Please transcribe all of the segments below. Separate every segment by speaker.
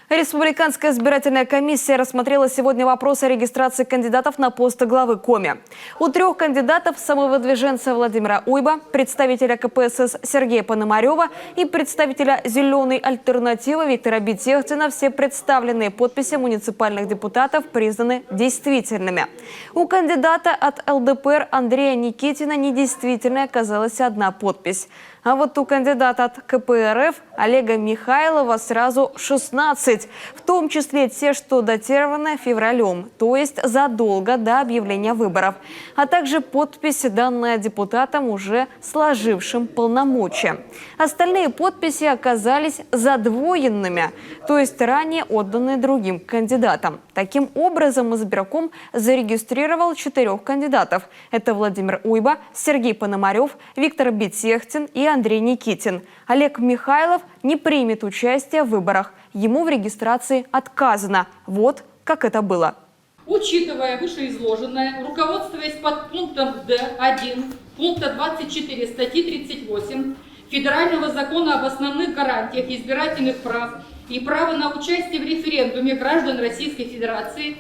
Speaker 1: Республиканская избирательная комиссия рассмотрела сегодня вопрос о регистрации кандидатов на пост главы Коми. У 3 кандидатов – самовыдвиженца Владимира Уйба, представителя КПСС Сергея Пономарева и представителя «Зеленой альтернативы» Виктора Бетехтина – все представленные подписи муниципальных депутатов признаны действительными. У кандидата от ЛДПР Андрея Никитина недействительной оказалась одна подпись. А вот у кандидата от КПРФ Олега Михайлова сразу 16, в том числе те, что датированы февралем, то есть задолго до объявления выборов, а также подпись, данная депутатом, уже сложившим полномочия. Остальные подписи оказались задвоенными, то есть ранее отданные другим кандидатам. Таким образом, избирком зарегистрировал 4 кандидатов. Это Владимир Уйба, Сергей Пономарев, Виктор Бетехтин и Андрей Никитин. Олег Михайлов не примет участие в выборах. Ему в регистрации отказано. Вот как это было.
Speaker 2: Учитывая вышеизложенное, руководствуясь подпунктом Д1 пункта 24 статьи 38 Федерального закона об основных гарантиях избирательных прав и права на участие в референдуме граждан Российской Федерации,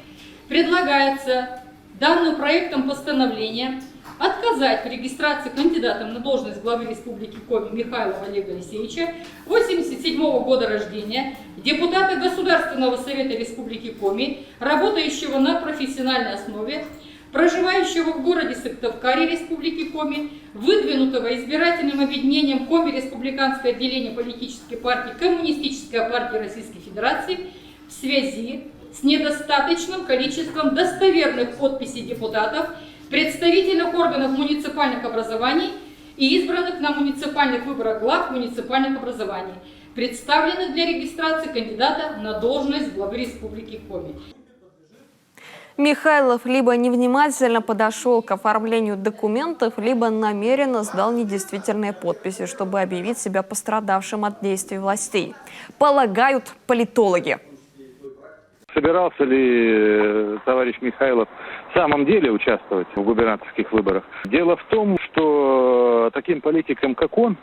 Speaker 2: предлагается данным проектом постановления отказать в регистрации кандидатом на должность главы Республики Коми Михайлова Олега Алексеевича, 1987 года рождения, депутата Государственного совета Республики Коми, работающего на профессиональной основе, проживающего в городе Сыктывкаре Республики Коми, выдвинутого избирательным объединением Коми Республиканское отделение политической партии Коммунистическая партия Российской Федерации в связи с недостаточным количеством достоверных подписей депутатов, представительных органов муниципальных образований и избранных на муниципальных выборах глав муниципальных образований, представленных для регистрации кандидата на должность главы Республики Коми.
Speaker 1: Михайлов либо невнимательно подошел к оформлению документов, либо намеренно сдал недействительные подписи, чтобы объявить себя пострадавшим от действий властей. Полагают политологи.
Speaker 3: Собирался ли товарищ Михайлов в самом деле участвовать в губернаторских выборах? Дело в том, что таким политикам, как он,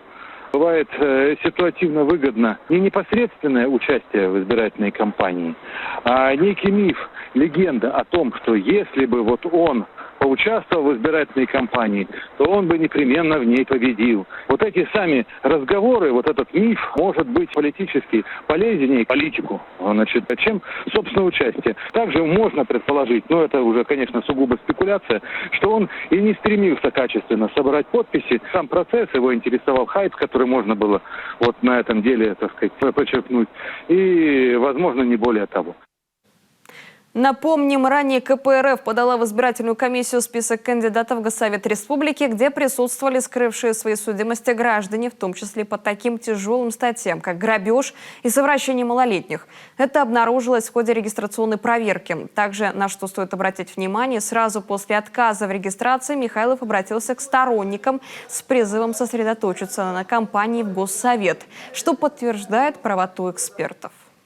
Speaker 3: бывает ситуативно выгодно не непосредственное участие в избирательной кампании, а некий миф, легенда о том, что если бы вот он поучаствовал в избирательной кампании, то он бы непременно в ней победил. Вот эти сами разговоры, вот этот миф может быть политически полезнее политику, значит, чем собственное участие. Также можно предположить, но это уже, конечно, сугубо спекуляция, что он и не стремился качественно собрать подписи. Сам процесс его интересовал хайп, который можно было вот на этом деле, так сказать, подчеркнуть, и, возможно, не более того.
Speaker 1: Напомним, ранее КПРФ подала в избирательную комиссию список кандидатов в Госсовет Республики, где присутствовали скрывшие свои судимости граждане, в том числе по таким тяжелым статьям, как грабеж и совращение малолетних. Это обнаружилось в ходе регистрационной проверки. Также, на что стоит обратить внимание, сразу после отказа в регистрации Михайлов обратился к сторонникам с призывом сосредоточиться на кампании в Госсовет, что подтверждает правоту экспертов.